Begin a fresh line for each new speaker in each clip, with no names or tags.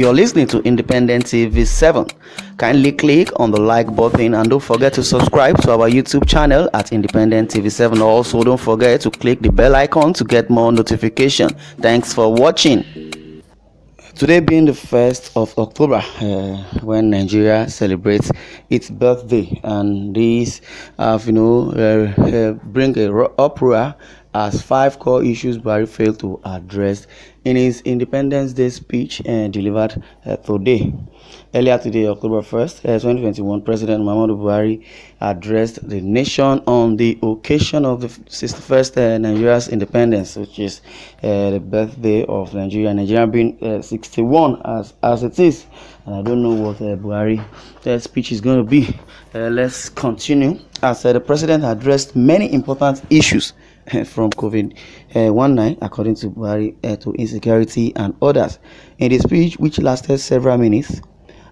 You're listening to Independent TV 7. Kindly click on the like button and don't forget to subscribe to our YouTube channel at Independent TV 7. Also, don't forget to click the bell icon to get more notification. Thanks for watching. Today being the 1st of October, when Nigeria celebrates its birthday, and these have, bring a uproar as 5 core issues Buhari failed to address in his Independence Day speech delivered today. Earlier today, October 1st, 2021, President Muhammadu Buhari addressed the nation on the occasion of the 61st Nigeria's independence, which is the birthday of Nigeria. Nigeria being 61 as it is. And I don't know what Buhari's speech is going to be. Let's continue. As the president addressed many important issues from COVID-19, according to Buhari, to insecurity and others. In the speech, which lasted several minutes,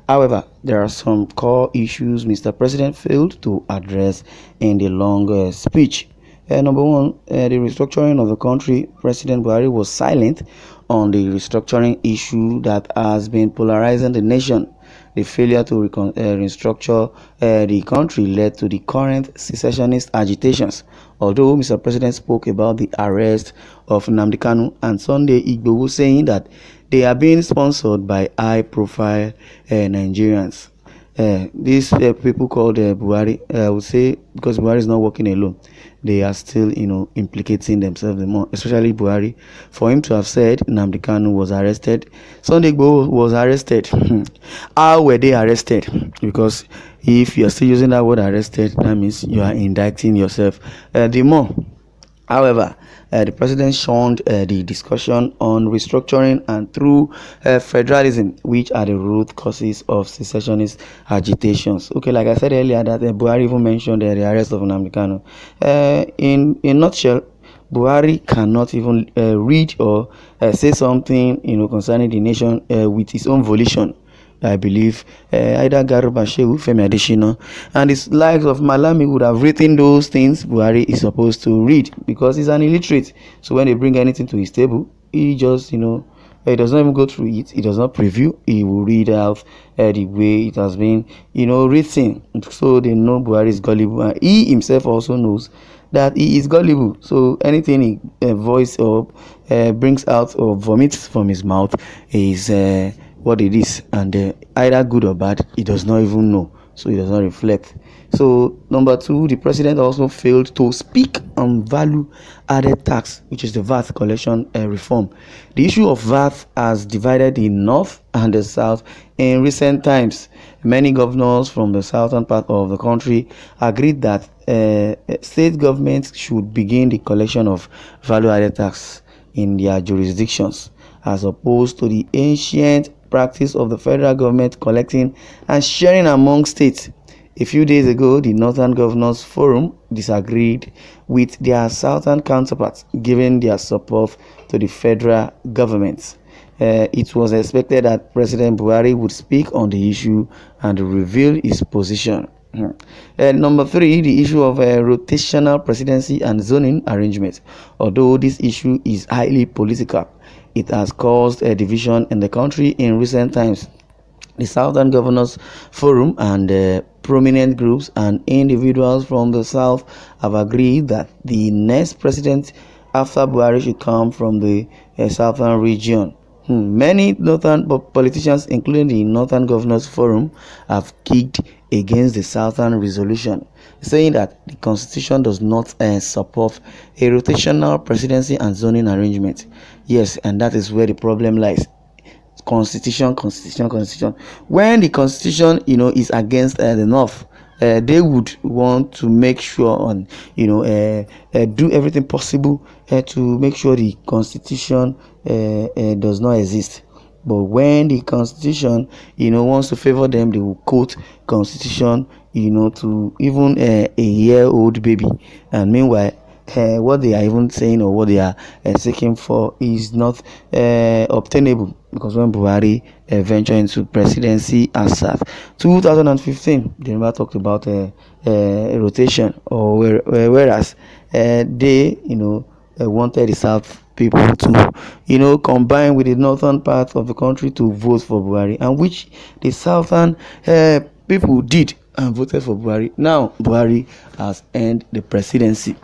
however, there are some core issues Mr. President failed to address in the long speech. Number one, the restructuring of the country. President Buhari was silent on the restructuring issue that has been polarizing the nation. The failure to restructure the country led to the current secessionist agitations. Although Mr. President spoke about the arrest of Nnamdi Kanu and Sunday Igboho, saying that they are being sponsored by high-profile Nigerians. These people called Buhari, I would say, because Buhari is not working alone, they are still, implicating themselves more, especially Buhari. For him to have said Nnamdi Kanu was arrested, Sunday Igboho was arrested. How were they arrested? Because if you are still using that word arrested, that means you are indicting yourself the more. However, the president shunned the discussion on restructuring and through federalism, which are the root causes of secessionist agitations. Okay, like I said earlier, that Buhari even mentioned the arrest of Nnamdi Kanu. In a nutshell, Buhari cannot even read or say something, concerning the nation with his own volition. I believe either Garuba Shehu, Femi Adesina, and his likes of Malami would have written those things Buhari is supposed to read, because he's an illiterate. So when they bring anything to his table, he just, he does not even go through it. He does not preview. He will read out the way it has been, written. So they know Buhari is gullible, and he himself also knows that he is gullible. So anything he voice up, brings out or vomits from his mouth is what it is, and either good or bad, he does not even know, so he does not reflect. So number two, the president also failed to speak on value added tax, which is the VAT collection reform. The issue of VAT has divided the north and the south in recent times. Many governors from the southern part of the country agreed that state governments should begin the collection of value added tax in their jurisdictions, as opposed to the ancient practice of the federal government collecting and sharing among states. A few days ago, the Northern Governors Forum disagreed with their southern counterparts, giving their support to the federal government. It was expected that President Buhari would speak on the issue and reveal his position. Number three, the issue of rotational presidency and zoning arrangement. Although this issue is highly political, it has caused a division in the country in recent times. The Southern Governors Forum and prominent groups and individuals from the South have agreed that the next president after Buhari should come from the Southern region. Many Northern politicians, including the Northern Governors Forum, have kicked against the Southern resolution, saying that the constitution does not support a rotational presidency and zoning arrangement. Yes, and that is where the problem lies. Constitution. When the constitution, is against the North, they would want to make sure and do everything possible to make sure the constitution does not exist. But when the constitution wants to favor them, they will quote constitution to even a year-old baby. And meanwhile, what they are even saying or what they are seeking for is not obtainable, because when Buhari ventured into presidency as at 2015, they never talked about rotation, or whereas they wanted the South people to, combine with the northern part of the country to vote for Buhari, and which the southern people did and voted for Buhari. Now Buhari has earned the presidency.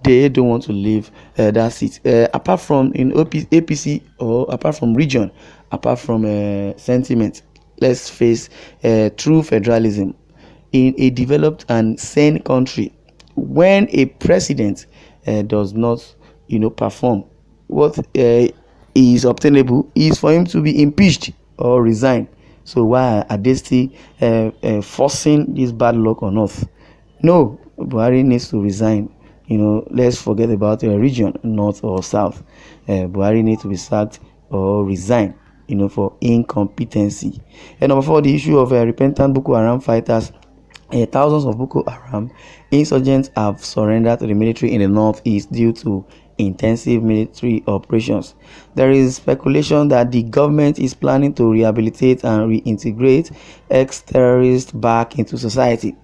They don't want to leave that seat. Apart from in APC, or apart from region, apart from sentiment, let's face true federalism in a developed and sane country. When a president does not, perform what is obtainable, is for him to be impeached or resign. So why are they still forcing this bad luck on us? No, Buhari needs to resign. Let's forget about the region, north or south. Buhari needs to be sacked or resign, for incompetency. And number four, the issue of repentant Boko Haram fighters. Thousands of Boko Haram insurgents have surrendered to the military in the northeast due to intensive military operations. There is speculation that the government is planning to rehabilitate and reintegrate ex-terrorists back into society.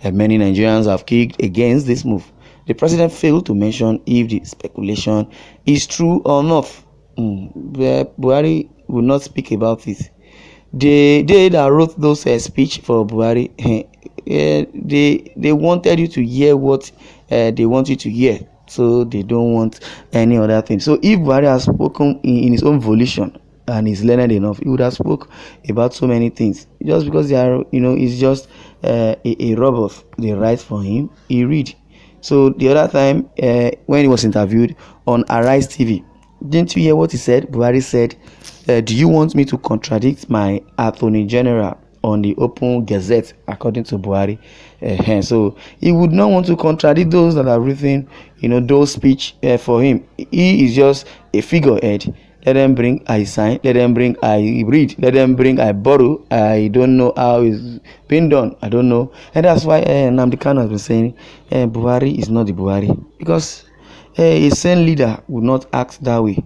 And many Nigerians have kicked against this move. The president failed to mention if the speculation is true or not. Buhari will not speak about it. They that wrote those speech for Buhari, they wanted you to hear what they want you to hear, so they don't want any other thing. So if Buhari has spoken in his own volition and is learned enough, he would have spoke about so many things. Just because they are, it's just a robot. They write for him, he read. So the other time when he was interviewed on Arise TV, didn't you hear what he said? Buhari said, do you want me to contradict my Attorney General on the Open Gazette, according to Buhari? So he would not want to contradict those that have written, those speech for him. He is just a figurehead. Let them bring, I sign. Let them bring, I read. Let them bring, I borrow. I don't know how it's been done. I don't know. And that's why Nnamdi Kanu has been saying Buhari is not the Buhari. Because a sane leader would not act that way.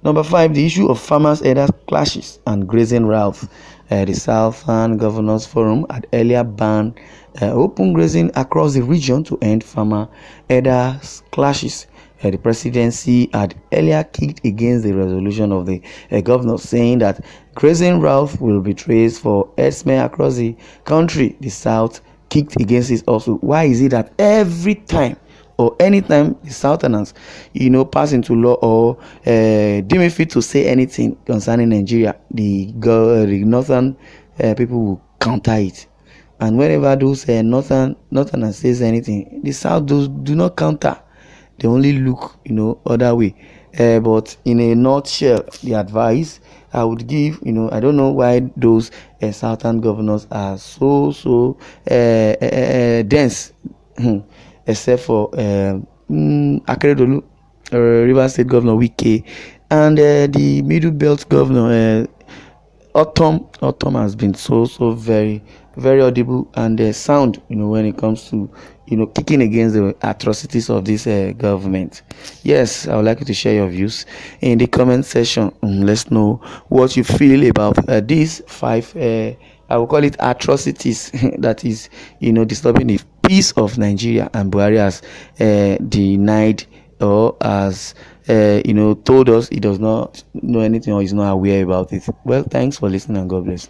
Number five, the issue of farmers' herders clashes and grazing routes. The Southern Governors Forum had earlier banned open grazing across the region to end farmer herders clashes. The presidency had earlier kicked against the resolution of the governor, saying that grazing routes will be traced for herdsmen across the country. The South kicked against it also. Why is it that every time or anytime the Southerners, pass into law or deem it fit to say anything concerning Nigeria, the northern people will counter it? And whenever those northerners says anything, the South do not counter. They only look, other way. But in a nutshell, the advice I would give, I don't know why those Southern governors are so dense. Except for Akeredolu, Rivers State Governor Wike, and the Middle Belt Governor Autumn has been so very audible and sound, when it comes to kicking against the atrocities of this government. Yes, I would like you to share your views in the comment section. Let's know what you feel about these five I will call it atrocities that is disturbing the peace of Nigeria, and Buhari has denied or has told us he does not know anything or is not aware about it. Well, thanks for listening and God bless.